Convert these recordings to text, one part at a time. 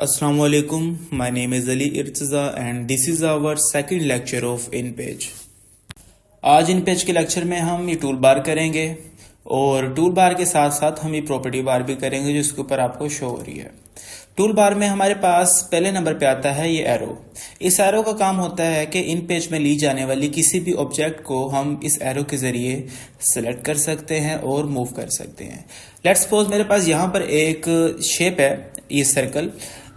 Assalamu alaikum. My name is Ali Irtaza and this is our second lecture of InPage. आज InPage के lecture में हम ये tool bar करेंगे और टूल बार के साथ साथ हम ये प्रॉपर्टी बार भी करेंगे जिसके ऊपर आपको शो हो रही है। टूल बार में हमारे पास पहले नंबर पे आता है ये एरो। इस एरो का काम होता है कि इन पेज में ली जाने वाली किसी भी ऑब्जेक्ट को हम इस एरो के जरिए सेलेक्ट कर सकते हैं और मूव कर सकते हैं। लेट्स सपोज मेरे पास यहाँ पर एक शेप है, ये सर्कल।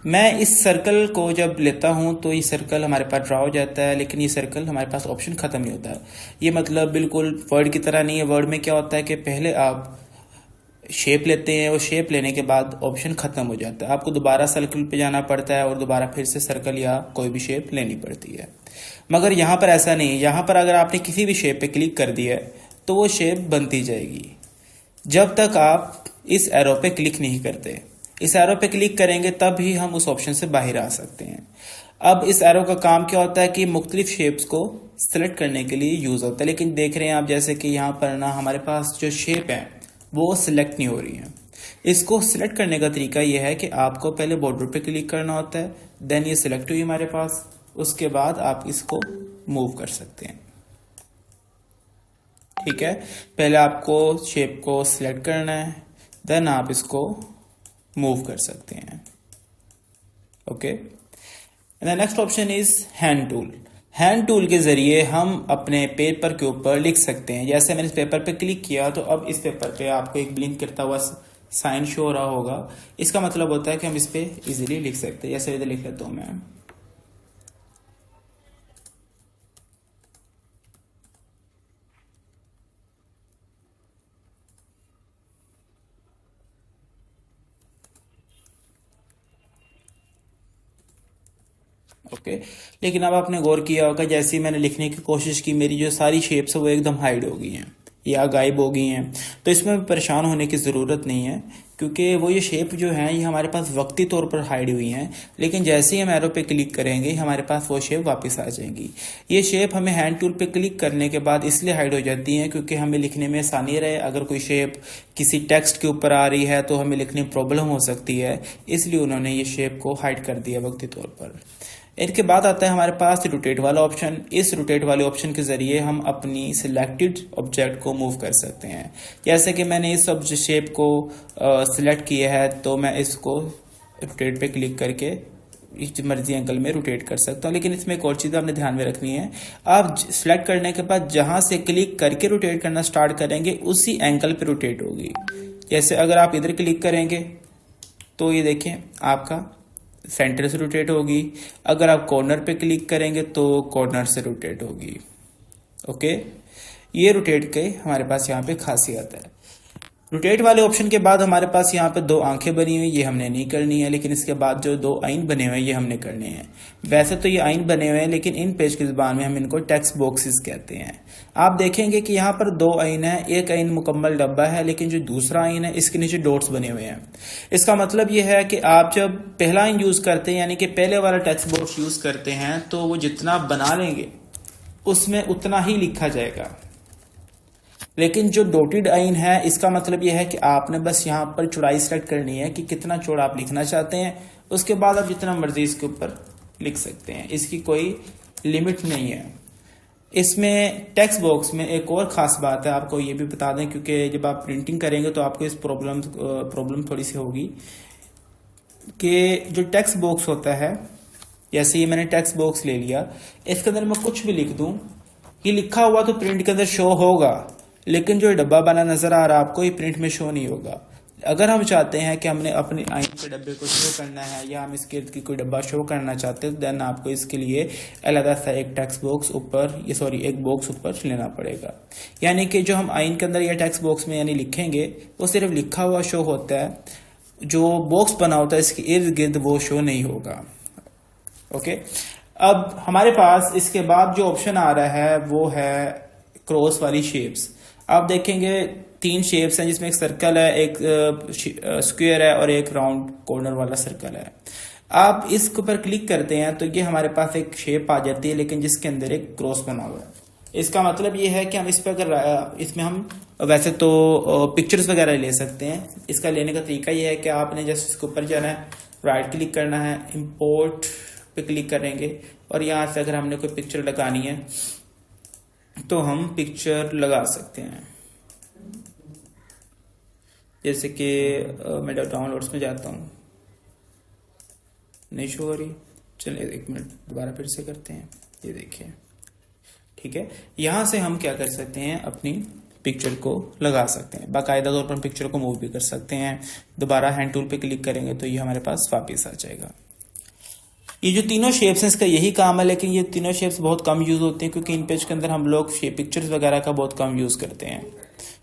मैं इस सर्कल को जब लेता हूं तो ये सर्कल हमारे पास ड्रा हो जाता है, लेकिन ये सर्कल हमारे पास ऑप्शन खत्म नहीं होता है। ये मतलब बिल्कुल वर्ड की तरह नहीं है। वर्ड में क्या होता है कि पहले आप शेप लेते हैं और शेप लेने के बाद ऑप्शन खत्म हो जाता है, आपको दोबारा सर्कल पे जाना पड़ता है और दोबारा फिर से सर्कल या कोई भी शेप लेनी पड़ती है। मगर यहाँ पर ऐसा नहीं है। यहाँ पर अगर आपने किसी भी शेप पे क्लिक कर दिया है तो वो शेप बनती जाएगी जब तक आप इस एरो पे क्लिक नहीं करते। इस एरो पे क्लिक करेंगे तब ही हम उस ऑप्शन से बाहर आ सकते हैं। अब इस एरो का काम क्या होता है कि मुख्तलिफ शेप्स को सिलेक्ट करने के लिए यूज होता है, लेकिन देख रहे हैं आप जैसे कि यहाँ पर ना हमारे पास जो शेप है वो सिलेक्ट नहीं हो रही है। इसको सिलेक्ट करने का तरीका यह है कि आपको पहले बॉर्डर पे क्लिक करना होता है, देन ये सिलेक्ट हुई हमारे पास, उसके बाद आप इसको मूव कर सकते हैं। ठीक है, पहले आपको शेप को सिलेक्ट करना है, देन आप इसको मूव कर सकते हैं। Okay, and next option is hand tool. Hand tool के जरिए हम अपने पेपर के ऊपर लिख सकते हैं। जैसे मैंने इस पेपर पे क्लिक किया तो अब इस पेपर पे आपको एक ब्लिंक करता हुआ साइन शो हो रहा होगा। इसका मतलब होता है कि हम इस पे इजीली लिख सकते हैं। जैसे इधर लिख लेता हूं मैं, ओके। लेकिन अब आपने गौर किया होगा जैसे ही मैंने लिखने की कोशिश की मेरी जो सारी शेप्स है वो एकदम हाइड हो गई हैं या गायब हो गई हैं। तो इसमें परेशान होने की ज़रूरत नहीं है, क्योंकि वो ये शेप जो है ये हमारे पास वक्ती तौर पर हाइड हुई हैं, लेकिन जैसे ही हम एरो पे क्लिक करेंगे हमारे पास वो शेप वापस आ जाएंगी। ये शेप हमें हैंड टूल पे क्लिक करने के बाद इसलिए हाइड हो जाती हैं क्योंकि हमें लिखने में आसानी रहे। अगर कोई शेप किसी टेक्स्ट के ऊपर आ रही है तो हमें लिखने में प्रॉब्लम हो सकती है, इसलिए उन्होंने ये शेप को हाइड कर दिया वक्ती तौर पर। इनके बाद आता है हमारे पास रोटेट वाला ऑप्शन। इस रोटेट वाले ऑप्शन के जरिए हम अपनी सिलेक्टेड ऑब्जेक्ट को मूव कर सकते हैं। जैसे कि मैंने इस शेप को सिलेक्ट किया है तो मैं इसको रोटेट पे क्लिक करके इस मर्जी एंगल में रोटेट कर सकता हूँ। लेकिन इसमें एक और चीज़ आपने ध्यान में रखनी है, आप सिलेक्ट करने के बाद जहां से क्लिक करके रोटेट करना स्टार्ट करेंगे उसी एंगल पे रोटेट होगी। जैसे अगर आप इधर क्लिक करेंगे तो ये देखें आपका सेंटर से रोटेट होगी, अगर आप कॉर्नर पे क्लिक करेंगे तो कॉर्नर से रोटेट होगी। ओके, ये रोटेट के हमारे पास यहाँ पे खासियत है। रोटेट वाले ऑप्शन के बाद हमारे पास यहाँ पे दो आंखें बनी हुई, ये हमने नहीं करनी है, लेकिन इसके बाद जो दो आइन बने हुए हैं ये हमने करने हैं। वैसे तो ये आइन बने हुए हैं लेकिन इन पेज की जुबान में हम इनको टेक्स्ट बॉक्सेस कहते हैं। आप देखेंगे कि यहाँ पर दो आइन है, एक आइन मुकम्मल डब्बा है, लेकिन जो दूसरा आइन है इसके नीचे डॉट्स बने हुए हैं। इसका मतलब ये है कि आप जब पहला आइन यूज करते हैं यानी कि पहले वाला टेक्स्ट बॉक्स यूज करते हैं तो वो जितना बना लेंगे उसमें उतना ही लिखा जाएगा। लेकिन जो डॉटेड आइन है इसका मतलब यह है कि आपने बस यहाँ पर चौड़ाई सेलेक्ट करनी है कि कितना चौड़ा आप लिखना चाहते हैं, उसके बाद आप जितना मर्जी इसके ऊपर लिख सकते हैं, इसकी कोई लिमिट नहीं है। इसमें टेक्स्ट बॉक्स में एक और खास बात है, आपको ये भी बता दें, क्योंकि जब आप प्रिंटिंग करेंगे तो आपको इस प्रॉब्लम थोड़ी सी होगी कि जो टेक्स्ट बॉक्स होता है, जैसे ये मैंने टेक्स्ट बॉक्स ले लिया, इसके अंदर मैं कुछ भी लिख दूं, ये लिखा हुआ तो प्रिंट के अंदर शो होगा, लेकिन जो डब्बा बना नजर आ रहा है आपको ये प्रिंट में शो नहीं होगा। अगर हम चाहते हैं कि हमने अपने आइन के डब्बे को शो करना है या हम इसके इर्द की कोई डब्बा शो करना चाहते हैं तो देन आपको इसके लिए अलग सा एक टेक्स्ट बॉक्स ऊपर एक बॉक्स ऊपर लेना पड़ेगा। यानी कि जो हम आइन के अंदर या टेक्स्ट बॉक्स में यानी लिखेंगे वो सिर्फ लिखा हुआ शो होता है, जो बॉक्स बना होता है इसके इर्द गिर्द वो शो नहीं होगा। ओके, अब हमारे पास इसके बाद जो ऑप्शन आ रहा है वो है क्रॉस वाली शेप्स। आप देखेंगे तीन शेप्स हैं जिसमें एक सर्कल है, एक स्क्वायर है और एक राउंड कॉर्नर वाला सर्कल है। आप इसके ऊपर क्लिक करते हैं तो ये हमारे पास एक शेप आ जाती है, लेकिन जिसके अंदर एक क्रॉस बना हुआ है। इसका मतलब ये है कि हम इस पर अगर इसमें हम वैसे तो पिक्चर्स वगैरह ले सकते हैं। इसका लेने का तरीका ये है कि आपने जस्ट इसके ऊपर जाना है, राइट क्लिक करना है, इंपोर्ट पे क्लिक करेंगे और यहाँ से अगर हमने कोई पिक्चर लगानी है तो हम पिक्चर लगा सकते हैं। जैसे कि मैं डाउनलोड्स में जाता हूँ, नहीं शो हो रही, चलिए 1 मिनट दोबारा फिर से करते हैं। ये देखिए, ठीक है, यहाँ से हम क्या कर सकते हैं, अपनी पिक्चर को लगा सकते हैं। बाकायदा तौर पर पिक्चर को मूव भी कर सकते हैं। दोबारा हैंड टूल पे क्लिक करेंगे तो ये हमारे पास वापस आ जाएगा। ये जो तीनों शेप्स हैं इसका यही काम है, लेकिन ये तीनों शेप्स बहुत कम यूज होते हैं क्योंकि इन पेज के अंदर हम लोग पिक्चर्स वगैरह का बहुत कम यूज करते हैं।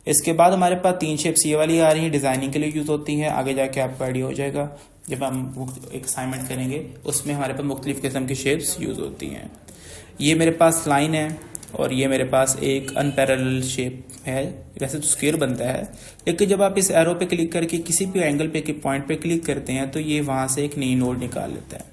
इसके बाद हमारे पास 3 शेप्स ये वाली आ रही है, डिजाइनिंग के लिए यूज होती है। आगे जाके आपको आइडिया हो जाएगा जब हम एक असाइनमेंट करेंगे, उसमें हमारे पास मुख्तलिफ किस्म की शेप्स यूज होती हैं। ये मेरे पास लाइन है और ये मेरे पास एक अनपैरेलल शेप है। वैसे तो स्क्वायर बनता है, लेकिन जब आप इस एरो पे क्लिक करके किसी भी एंगल पे पॉइंट पे क्लिक करते हैं तो ये वहां से एक नई नोड निकाल लेता है।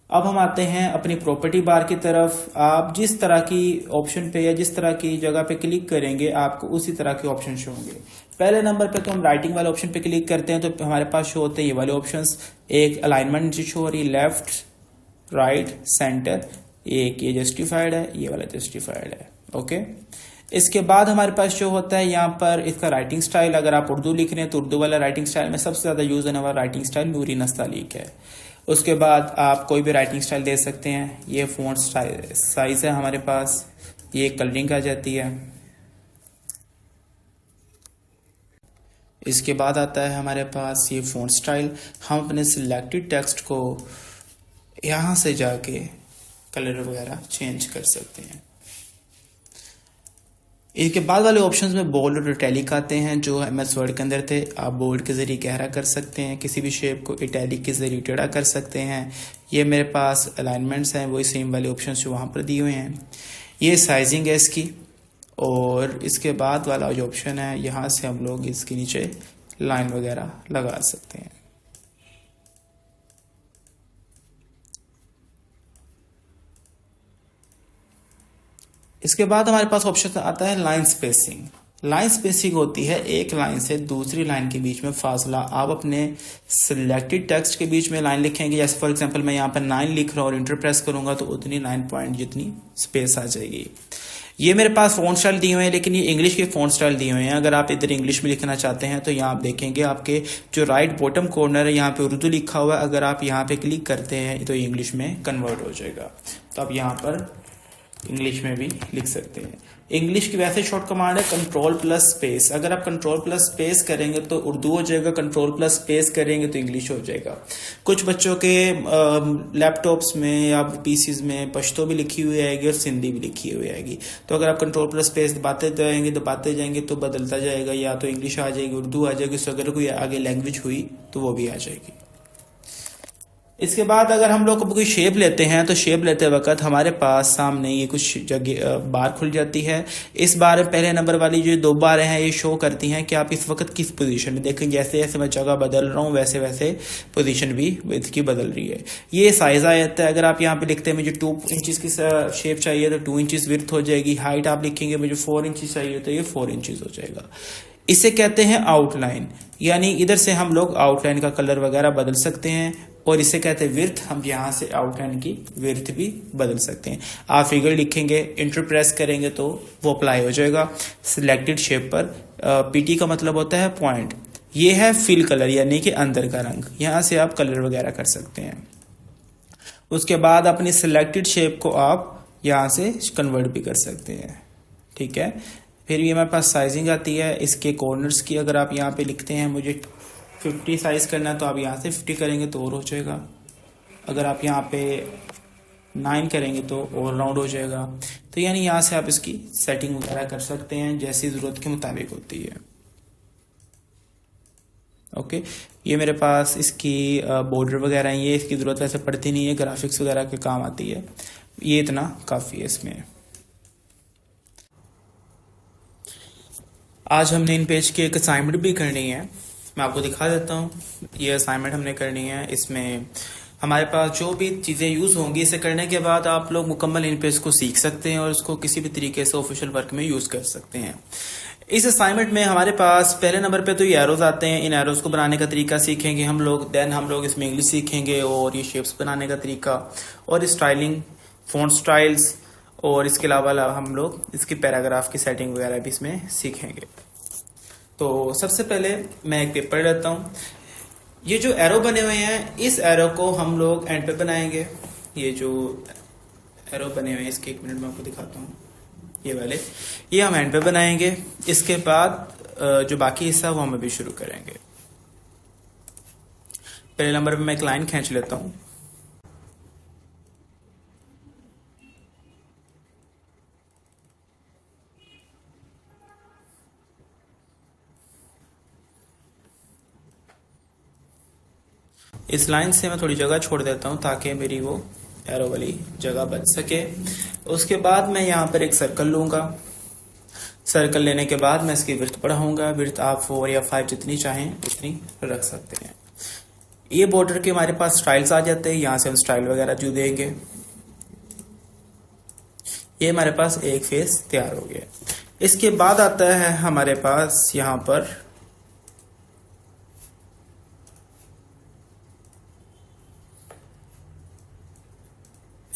अब हम आते हैं अपनी प्रॉपर्टी बार की तरफ। आप जिस तरह की ऑप्शन पे या जिस तरह की जगह पे क्लिक करेंगे आपको उसी तरह के ऑप्शन शो होंगे। पहले नंबर पे तो हम राइटिंग वाले ऑप्शन पे क्लिक करते हैं तो हमारे पास शो होते हैं ये वाले ऑप्शंस। एक अलाइनमेंट शो हो रही है, लेफ्ट, राइट, सेंटर। एक ये जस्टिफाइड है, ये वाला जस्टिफाइड है। ओके, इसके बाद हमारे पास शो होता है यहाँ पर इसका राइटिंग स्टाइल। अगर आप उर्दू लिख रहे हैं तो उर्दू वाला राइटिंग स्टाइल में सबसे ज्यादा यूज होने वाला राइटिंग स्टाइल नूरी नस्तालीक है। उसके बाद आप कोई भी राइटिंग स्टाइल दे सकते हैं। ये फॉन्ट साइज है हमारे पास, ये कलरिंग आ जाती है। इसके बाद आता है हमारे पास ये फॉन्ट स्टाइल। हम अपने सिलेक्टेड टेक्स्ट को यहां से जाके कलर वगैरह चेंज कर सकते हैं। इसके बाद वाले ऑप्शंस में बोल्ड और इटैलिक आते हैं जो एमएस वर्ड के अंदर थे। आप बोल्ड के जरिए गहरा कर सकते हैं, किसी भी शेप को इटैलिक के जरिए टेढ़ा कर सकते हैं। ये मेरे पास अलाइनमेंट्स हैं, वही सेम वाले ऑप्शंस जो वहाँ पर दिए हुए हैं। ये साइजिंग है इसकी, और इसके बाद वाला जो ऑप्शन है यहाँ से हम लोग इसके नीचे लाइन वगैरह लगा सकते हैं। इसके बाद हमारे पास ऑप्शन आता है लाइन स्पेसिंग। लाइन स्पेसिंग होती है एक लाइन से दूसरी लाइन के बीच में फासला। आप अपने सिलेक्टेड टेक्स्ट के बीच में लाइन लिखेंगे, जैसे फॉर एग्जांपल मैं यहाँ पर 9 लिख रहा हूँ और इंटर प्रेस करूंगा तो उतनी 9 पॉइंट जितनी स्पेस आ जाएगी। ये मेरे पास फॉन्ट स्टाइल दिए हुए हैं, लेकिन ये इंग्लिश के फॉन्ट स्टाइल दिए हुए हैं। अगर आप इधर इंग्लिश में लिखना चाहते हैं तो यहाँ आप देखेंगे आपके जो राइट बॉटम कॉर्नर है यहाँ पे उर्दू लिखा हुआ है। अगर आप यहाँ पे क्लिक करते हैं तो इंग्लिश में कन्वर्ट हो जाएगा, तो आप यहाँ पर इंग्लिश में भी लिख सकते हैं। इंग्लिश की वैसे शॉर्ट कमांड है कंट्रोल प्लस स्पेस। अगर आप कंट्रोल प्लस स्पेस करेंगे तो उर्दू हो जाएगा, कंट्रोल प्लस स्पेस करेंगे तो इंग्लिश हो जाएगा। कुछ बच्चों के लैपटॉप्स में या पीसीज में पश्तो भी लिखी हुई आएगी और सिंधी भी लिखी हुई आएगी। तो अगर आप कंट्रोल प्लस स्पेस दबाते जाएंगे तो बदलता जाएगा, या तो इंग्लिश आ जाएगी, उर्दू आ जाएगी। तो अगर कोई आगे लैंग्वेज हुई तो वो भी आ जाएगी। इसके बाद अगर हम लोग कोई शेप लेते हैं तो शेप लेते वक्त हमारे पास सामने ये कुछ जगह बार खुल जाती है। इस बार में पहले नंबर वाली जो 2 बारें हैं ये शो करती हैं कि आप इस वक्त किस पोजीशन में देखें। जैसे जैसे मैं जगह बदल रहा हूँ वैसे वैसे पोजीशन भी इसकी बदल रही है। ये साइज आ जाता है। अगर आप यहाँ पे लिखते हैं मुझे 2 इंचेस की शेप चाहिए तो 2 इंचेस विड्थ हो जाएगी। हाइट आप लिखेंगे मुझे 4 इंचेस चाहिए तो ये 4 इंचेस हो जाएगा। इसे कहते हैं आउटलाइन, यानी इधर से हम लोग आउटलाइन का कलर वगैरह बदल सकते हैं। और इसे कहते हैं विड्थ, हम यहाँ से आउटलाइन की विड्थ भी बदल सकते हैं। आप फिगर लिखेंगे, इंटर प्रेस करेंगे तो वो अप्लाई हो जाएगा सिलेक्टेड शेप पर। पीटी का मतलब होता है पॉइंट। ये है फिल कलर, यानी कि अंदर का रंग। यहाँ से आप कलर वगैरह कर सकते हैं। उसके बाद अपनी सिलेक्टेड शेप को आप यहाँ से कन्वर्ट भी कर सकते हैं। ठीक है, फिर ये हमारे पास साइजिंग आती है इसके कॉर्नर्स की। अगर आप यहाँ पे लिखते हैं मुझे 50 साइज करना है तो आप यहाँ से 50 करेंगे तो और हो जाएगा। अगर आप यहाँ पे 9 करेंगे तो और राउंड हो जाएगा। तो यानी यहाँ से आप इसकी सेटिंग वगैरह कर सकते हैं जैसी ज़रूरत के मुताबिक होती है। ओके, ये मेरे पास इसकी बॉर्डर वगैरह है। ये इसकी ज़रूरत वैसे पड़ती नहीं है, ग्राफिक्स वगैरह के काम आती है। ये इतना काफ़ी है इसमें। आज हमने इन पेज की एक असाइनमेंट भी करनी है, मैं आपको दिखा देता हूँ। ये असाइनमेंट हमने करनी है। इसमें हमारे पास जो भी चीज़ें यूज़ होंगी, इसे करने के बाद आप लोग मुकम्मल इन पेज को सीख सकते हैं और उसको किसी भी तरीके से ऑफिशियल वर्क में यूज़ कर सकते हैं। इस असाइनमेंट में हमारे पास पहले नंबर पे तो ये एरोज आते हैं। इन एरोज को बनाने का तरीका सीखेंगे हम लोग। देन हम लोग इसमें इंग्लिश सीखेंगे और ये शेप्स बनाने का तरीका और स्टाइलिंग, फॉन्ट स्टाइल्स, और इसके अलावा हम लोग इसकी पैराग्राफ की सेटिंग वगैरह भी इसमें सीखेंगे। तो सबसे पहले मैं एक पेपर लेता हूँ। ये जो एरो बने हुए हैं, इस एरो को हम लोग एंड पे बनाएंगे। ये जो एरो बने हुए हैं, इसके 1 मिनट में आपको दिखाता हूँ। ये वाले, ये हम एंड पे बनाएंगे। इसके बाद जो बाकी हिस्सा वो हम अभी शुरू करेंगे। पहले नंबर पे मैं एक लाइन खींच लेता हूँ। इस लाइन से मैं थोड़ी जगह छोड़ देता हूँ ताकि मेरी वो एरो वाली जगह बच सके। उसके बाद मैं यहाँ पर एक सर्कल लूंगा। सर्कल लेने के बाद मैं इसकी विड्थ बढ़ाऊंगा। विड्थ आप 4 या 5 जितनी चाहें उतनी रख सकते हैं। ये बॉर्डर के हमारे पास स्टाइल्स आ जाते हैं। यहाँ से हम स्टाइल वगैरह जो देंगे, ये हमारे पास एक फेस तैयार हो गया। इसके बाद आता है हमारे पास यहाँ पर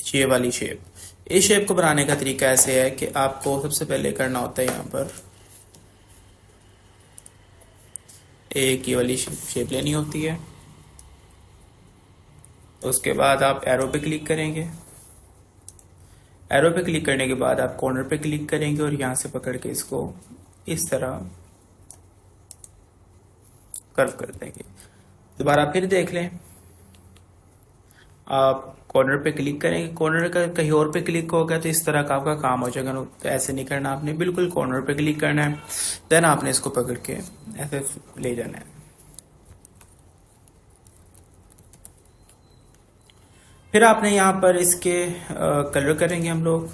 ये वाली शेप। इस शेप को बनाने का तरीका ऐसे है कि आपको सबसे पहले करना होता है यहाँ पर एक ये वाली शेप लेनी होती है। उसके बाद आप एरो पे क्लिक करेंगे। एरो पे क्लिक करने के बाद आप कॉर्नर पे क्लिक करेंगे और यहां से पकड़ के इसको इस तरह कर्व कर देंगे। दोबारा फिर देख लें, आप कॉर्नर पे क्लिक करेंगे। कॉर्नर का कहीं और पे क्लिक होगा तो इस तरह का आपका काम हो जाएगा। तो ऐसे नहीं करना, आपने बिल्कुल कॉर्नर पे क्लिक करना है। देन आपने इसको पकड़ के ऐसे ले जाना है। फिर आपने यहाँ पर इसके कलर करेंगे। हम लोग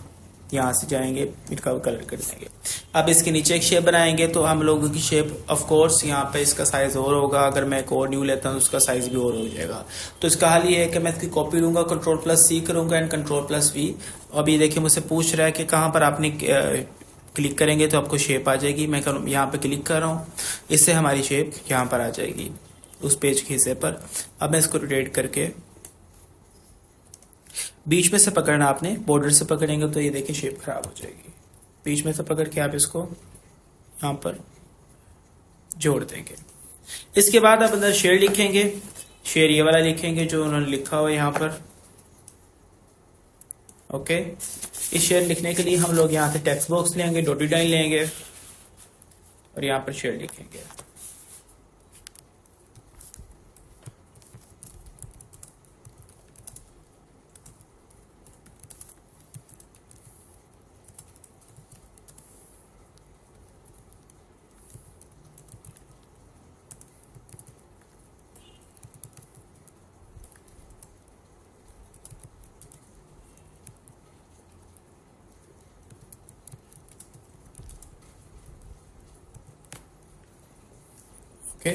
यहाँ से जाएंगे, इनका कलर कर देंगे। अब इसके नीचे एक शेप बनाएंगे तो हम लोगों की शेप ऑफ कोर्स यहाँ पे इसका साइज और होगा। अगर मैं एक और न्यू लेता हूँ तो उसका साइज भी और हो जाएगा। तो इसका हाल ये है कि मैं इसकी कॉपी लूंगा, Ctrl+C करूंगा एंड Ctrl+V। अब ये देखिए मुझसे पूछ रहा है कि कहाँ पर आपने क्लिक करेंगे तो आपको शेप आ जाएगी। मैं यहाँ पे क्लिक कर रहा हूँ, इससे हमारी शेप यहाँ पर आ जाएगी उस पेज के हिस्से पर। अब मैं इसको रोटेट करके बीच में से पकड़ना, आपने बॉर्डर से पकड़ेंगे तो ये देखिए शेप खराब हो जाएगी। बीच में से पकड़ के आप इसको यहाँ पर जोड़ देंगे। इसके बाद आप अंदर शेर लिखेंगे। शेर ये वाला लिखेंगे जो उन्होंने लिखा हुआ है यहाँ पर। ओके, इस शेर लिखने के लिए हम लोग यहाँ से टेक्स्ट बॉक्स लेंगे, डॉटेड लाइन लेंगे और यहाँ पर शेर लिखेंगे। ओके,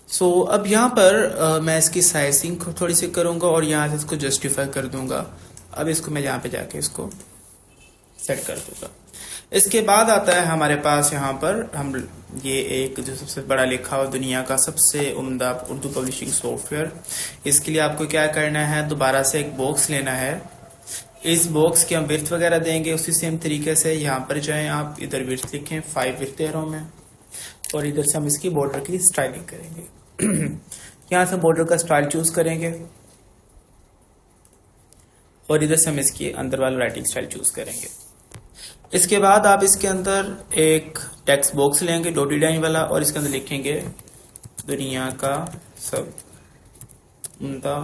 सो अब यहाँ पर मैं इसकी साइजिंग को थोड़ी सी करूंगा और यहाँ से इसको जस्टिफाई कर दूंगा। अब इसको मैं यहाँ पे जाके इसको सेट कर दूंगा। इसके बाद आता है हमारे पास यहाँ पर हम ये एक जो सबसे बड़ा लिखा हुआ दुनिया का सबसे उम्दा उर्दू पब्लिशिंग सॉफ्टवेयर। इसके लिए आपको क्या करना है, दोबारा से एक बॉक्स लेना है। इस बॉक्स की हम विड्थ वगैरह देंगे उसी सेम तरीके से। यहाँ पर जाएं आप, इधर विड्थ लिखें 5 विड्थ दे रहा हूँ मैं, और इधर से हम इसकी बॉर्डर की स्टाइलिंग करेंगे। यहाँ से बॉर्डर का स्टाइल चूज करेंगे और इधर से हम इसकी अंदर वाला राइटिंग स्टाइल चूज करेंगे। इसके बाद आप इसके अंदर एक टेक्स्ट बॉक्स लेंगे डॉटेड लाइन वाला और इसके अंदर लिखेंगे दुनिया का सब उम्दा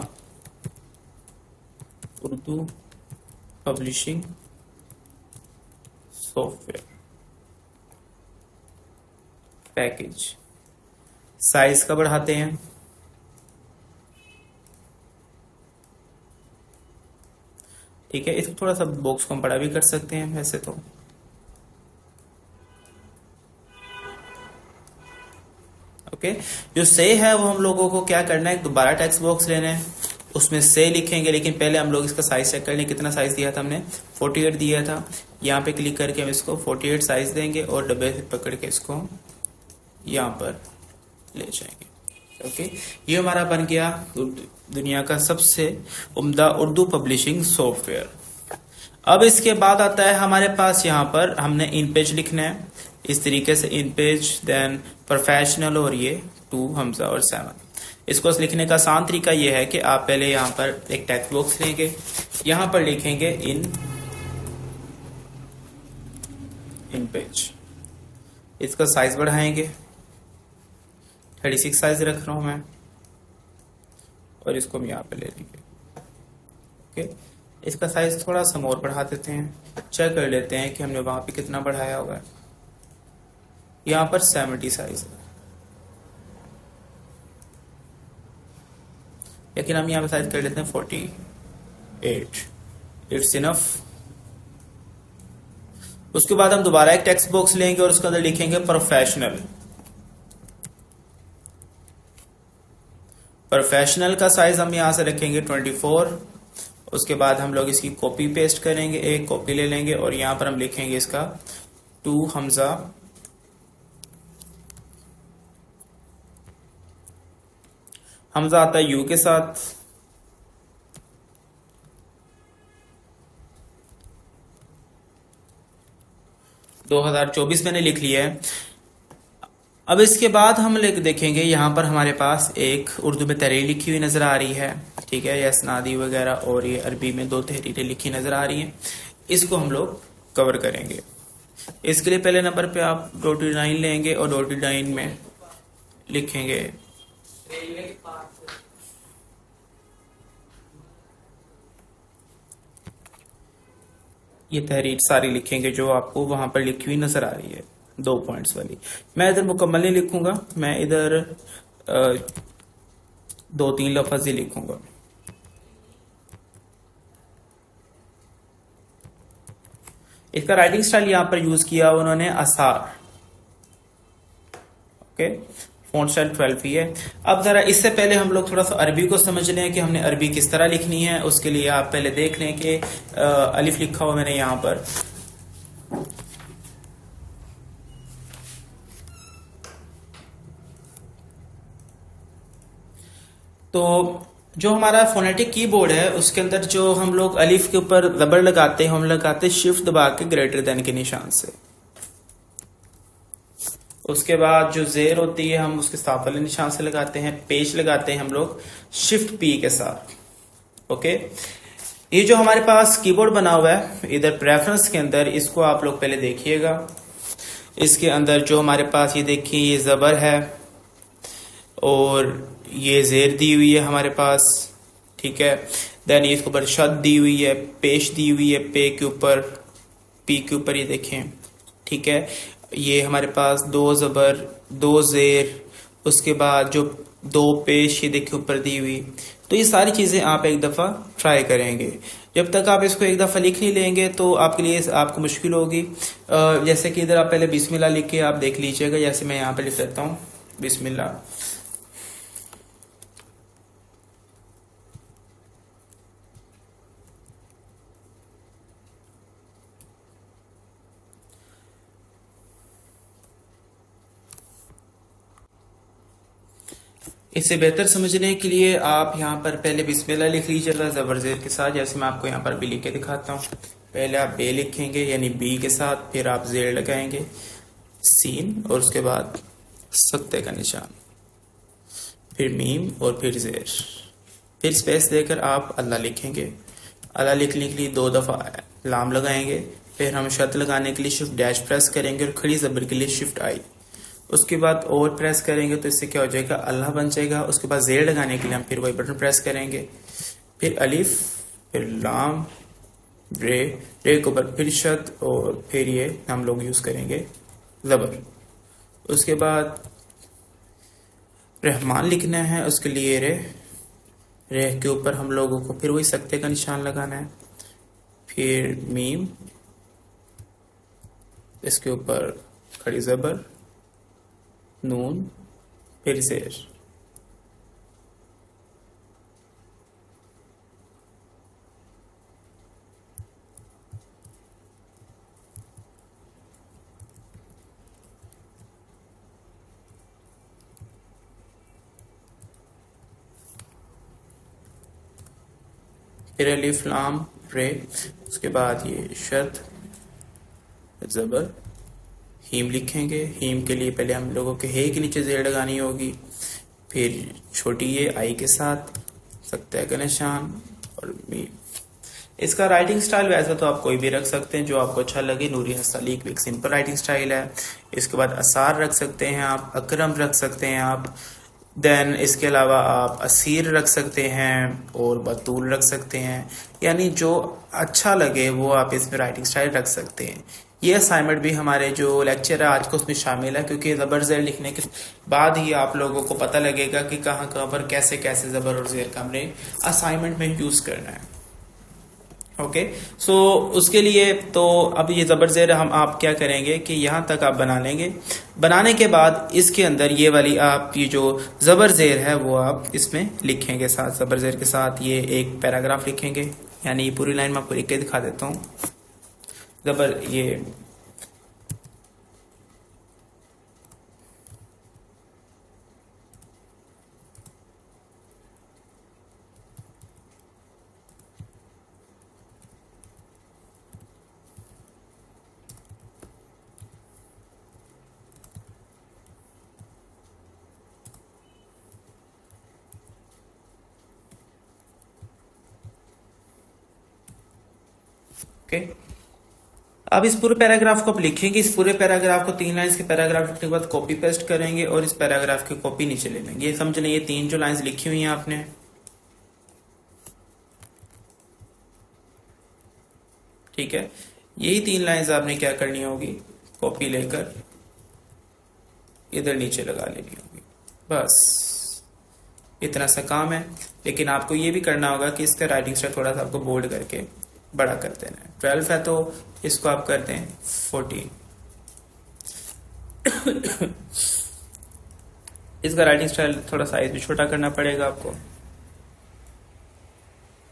Urdu publishing software package. Size का बढ़ाते हैं, ठीक है। इसको थोड़ा सा बॉक्स को हम बड़ा भी कर सकते हैं वैसे तो। ओके, जो से है वो हम लोगों को क्या करना है, दोबारा टेक्स्ट बॉक्स लेना है उसमें से लिखेंगे, लेकिन पहले हम लोग इसका साइज चेक कर लें। कितना साइज दिया था हमने, 48 दिया था। यहाँ पे क्लिक करके हम इसको 48 साइज देंगे और डब्बे से पकड़ के इसको यहाँ पर ले जाएंगे। ओके, ये हमारा बन गया दुनिया का सबसे उम्दा उर्दू पब्लिशिंग सॉफ्टवेयर। अब इसके बाद आता है हमारे पास यहाँ पर हमने इन पेज लिखना है इस तरीके से, इन पेज, देन प्रोफेशनल, और ये 2 हमजा और 7। इसको लिखने का आसान तरीका ये है कि आप पहले यहाँ पर एक टेक्स्ट बॉक्स लेंगे, यहाँ पर लिखेंगे इन पेज। इसका साइज बढ़ाएंगे, 36 साइज रख रहा हूं मैं, और इसको हम यहाँ पे ले लेंगे। ओके, इसका साइज थोड़ा सा और बढ़ा देते हैं, चेक कर लेते हैं कि हमने वहां पे कितना बढ़ाया हुआ है। यहाँ पर 70 साइज है, लेकिन हम यहाँ पे साइज कर लेते हैं 48। It's enough. उसके बाद हम दोबारा एक टेक्स्ट बॉक्स लेंगे और उसके अंदर लिखेंगे प्रोफेशनल। प्रोफेशनल का साइज हम यहां से रखेंगे 24। उसके बाद हम लोग इसकी कॉपी पेस्ट करेंगे, एक कॉपी ले लेंगे और यहां पर हम लिखेंगे इसका 2 हमजा, हमजा आता है यू के साथ। दो 2024 मैंने लिख लिया है। अब इसके बाद हम देखेंगे यहाँ पर हमारे पास एक उर्दू में तहरीर लिखी हुई नजर आ रही है, ठीक है, या स्नादी वगैरह, और ये अरबी में 2 तहरीरें लिखी नजर आ रही हैं। इसको हम लोग कवर करेंगे। इसके लिए पहले नंबर पे आप डॉटेड लाइन लेंगे और डॉटेड लाइन में लिखेंगे ये तहरीर सारी लिखेंगे जो आपको वहां पर लिखी हुई नजर आ रही है, 2 पॉइंट्स वाली। मैं इधर मुकम्मल नहीं लिखूंगा, मैं इधर 2-3 लफ्ज ही लिखूंगा। इसका राइटिंग स्टाइल यहां पर यूज किया उन्होंने आसार। ओके, फॉन्ट स्टाइल 12 ही है। अब जरा इससे पहले हम लोग थोड़ा सा अरबी को समझ लें कि हमने अरबी किस तरह लिखनी है। उसके लिए आप पहले देख लें कि अलिफ लिखा हुआ मैंने यहां पर, तो जो हमारा फोनेटिक कीबोर्ड है उसके अंदर जो हम लोग अलिफ के ऊपर रबर लगाते हैं, हम लगाते हैं शिफ्ट दबा के ग्रेटर देन के निशान से। उसके बाद जो जेर होती है हम उसके साफ वाले निशान से लगाते हैं। पेश लगाते हैं हम लोग शिफ्ट पी के साथ। ओके, ये जो हमारे पास कीबोर्ड बना हुआ है इधर प्रेफरेंस के अंदर, इसको आप लोग पहले देखिएगा। इसके अंदर जो हमारे पास ये देखिए ये जबर है और ये जेर दी हुई है हमारे पास, ठीक है। देन ये इसके ऊपर शद दी हुई है, पेश दी हुई है पे के ऊपर, पी के ऊपर, ये देखें, ठीक है। ये हमारे पास 2 जबर 2 जेर, उसके बाद जो 2 पेश ये देखिए ऊपर दी हुई। तो ये सारी चीजें आप एक दफा ट्राई करेंगे। जब तक आप इसको एक दफा लिख नहीं लेंगे तो आपके लिए आपको मुश्किल होगी। जैसे कि इधर आप पहले बिस्मिल्लाह लिख के आप देख लीजिएगा, जैसे मैं यहाँ पे लिख देता हूँ बिस्मिल्लाह। इसे बेहतर समझने के लिए आप यहाँ पर पहले बिस्मिल्लाह लिख लीजिएगा जबर जेर के साथ, जैसे मैं आपको यहाँ पर भी लिख के दिखाता हूँ। पहले आप बे लिखेंगे यानी बी के साथ, फिर आप जेर लगाएंगे सीन, और उसके बाद सत्ते का निशान, फिर मीम और फिर जेर, फिर स्पेस देकर आप अल्लाह लिखेंगे। अल्लाह लिखने के लिए 2 दफा लाम लगाएंगे, फिर हम शत लगाने के लिए शिफ्ट डैश प्रेस करेंगे और खड़ी जबर के लिए शिफ्ट आई। उसके बाद और प्रेस करेंगे तो इससे क्या हो जाएगा, अल्लाह बन जाएगा। उसके बाद जेर लगाने के लिए हम फिर वही बटन प्रेस करेंगे, फिर अलिफ, फिर लाम, रे, रे के ऊपर फिर शत, और फिर ये हम लोग यूज करेंगे जबर। उसके बाद रहमान लिखना है, उसके लिए रे, रे के ऊपर हम लोगों को फिर वही सत्ते का निशान लगाना है, फिर मीम, इसके ऊपर खड़ी जबर, नून, फिर जेर। फिर अलिफ लाम रे, उसके बाद ये शद ज़बर हीम लिखेंगे। हीम के लिए पहले हम लोगों के हे के नीचे जेर लगानी होगी, फिर छोटी ये आई के साथ सकता का निशान और मीम। इसका राइटिंग स्टाइल वैसे तो आप कोई भी रख सकते हैं जो आपको अच्छा लगे। नूरी हसलीक भी एक सिंपल राइटिंग स्टाइल है। इसके बाद असार रख सकते हैं आप, अकरम रख सकते हैं आप, देन इसके अलावा आप असीर रख सकते हैं और बतूल रख सकते हैं। यानी जो अच्छा लगे वो आप इसमें राइटिंग स्टाइल रख सकते हैं। ये असाइनमेंट भी हमारे जो लेक्चर है आज को उसमें शामिल है, क्योंकि ज़बर ज़ेर लिखने के बाद ही आप लोगों को पता लगेगा कि कहाँ कहाँ पर कैसे कैसे ज़बर और ज़ेर का हमने असाइनमेंट में यूज़ करना है। ओके, सो उसके लिए तो अब ये ज़बर ज़ेर हम आप क्या करेंगे कि यहाँ तक आप बना लेंगे। बनाने के बाद इसके अंदर ये वाली आपकी जो ज़बर ज़ेर है वो आप इसमें लिखेंगे, साथ ज़बर ज़ेर के साथ ये एक पैराग्राफ लिखेंगे। यानी ये पूरी लाइन में आपको लिख के दिखा देता हूँ। ज़बर ये ओके। अब इस पूरे पैराग्राफ को आप लिखेंगे। इस पूरे पैराग्राफ को 3 लाइंस के पैराग्राफ लिखने के बाद कॉपी पेस्ट करेंगे और इस पैराग्राफ की कॉपी नीचे ले लेंगे। ये समझ लें, ये 3 जो लाइंस लिखी हुई हैं आपने, ठीक है, यही 3 लाइंस आपने क्या करनी होगी, कॉपी लेकर इधर नीचे लगा लेनी होगी। बस इतना सा काम है। लेकिन आपको ये भी करना होगा कि इसका राइटिंग स्टाइल थोड़ा सा आपको बोल्ड करके बड़ा कर देना है। 12 है तो इसको आप करते हैं 14। इसका राइटिंग स्टाइल थोड़ा साइज भी छोटा करना पड़ेगा आपको,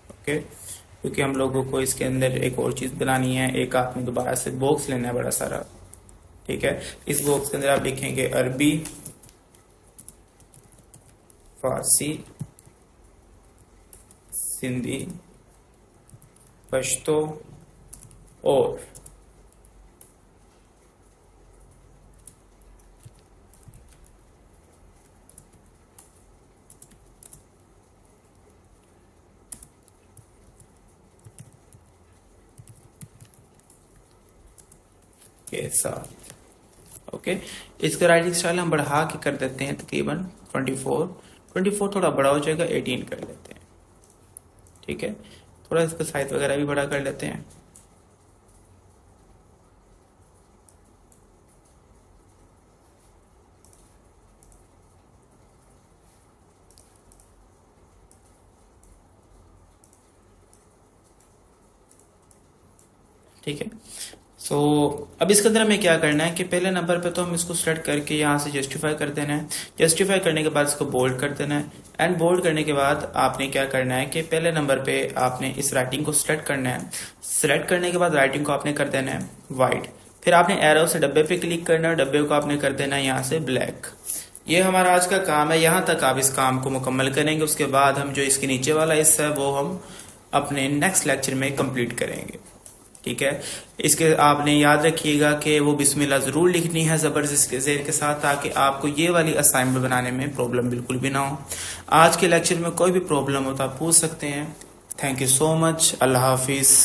ओके, क्योंकि हम लोगों को इसके अंदर एक और चीज बनानी है। एक आपने दोबारा से बॉक्स लेना है बड़ा सारा, ठीक है। इस बॉक्स के अंदर आप लिखेंगे अरबी, फारसी, सिंधी, पश्तो और के साथ, ओके। इसका राइटिंग स्टाइल हम बढ़ा के कर देते हैं तकरीबन 24 थोड़ा बड़ा हो जाएगा, 18 कर लेते हैं, ठीक है। थोड़ा इसका साइज वगैरह भी बड़ा कर लेते हैं। ठीक है, सो अब इसके अंदर हमें क्या करना है कि पहले नंबर पे तो हम इसको सेलेक्ट करके यहाँ से जस्टिफाई कर देना है। जस्टिफाई करने के बाद इसको बोल्ड कर देना है। एंड बोल्ड करने के बाद आपने क्या करना है कि पहले नंबर पे आपने इस राइटिंग को सिलेक्ट करना है। सिलेक्ट करने के बाद राइटिंग को आपने कर देना है वाइट। फिर आपने एरो से डब्बे पे क्लिक करना है, डब्बे को आपने कर देना है यहाँ से ब्लैक। ये हमारा आज का काम है। यहाँ तक आप इस काम को मुकम्मल करेंगे। उसके बाद हम जो इसके नीचे वाला हिस्सा है वो हम अपने नेक्स्ट लेक्चर में कंप्लीट करेंगे, ठीक है। इसके आपने याद रखिएगा कि वो बिस्मिल्लाह जरूर लिखनी है ज़बर ज़ेर के साथ, ताकि आपको ये वाली असाइनमेंट बनाने में प्रॉब्लम बिल्कुल भी ना हो। आज के लेक्चर में कोई भी प्रॉब्लम हो तो आप पूछ सकते हैं। Thank you so much. अल्लाह हाफिज़।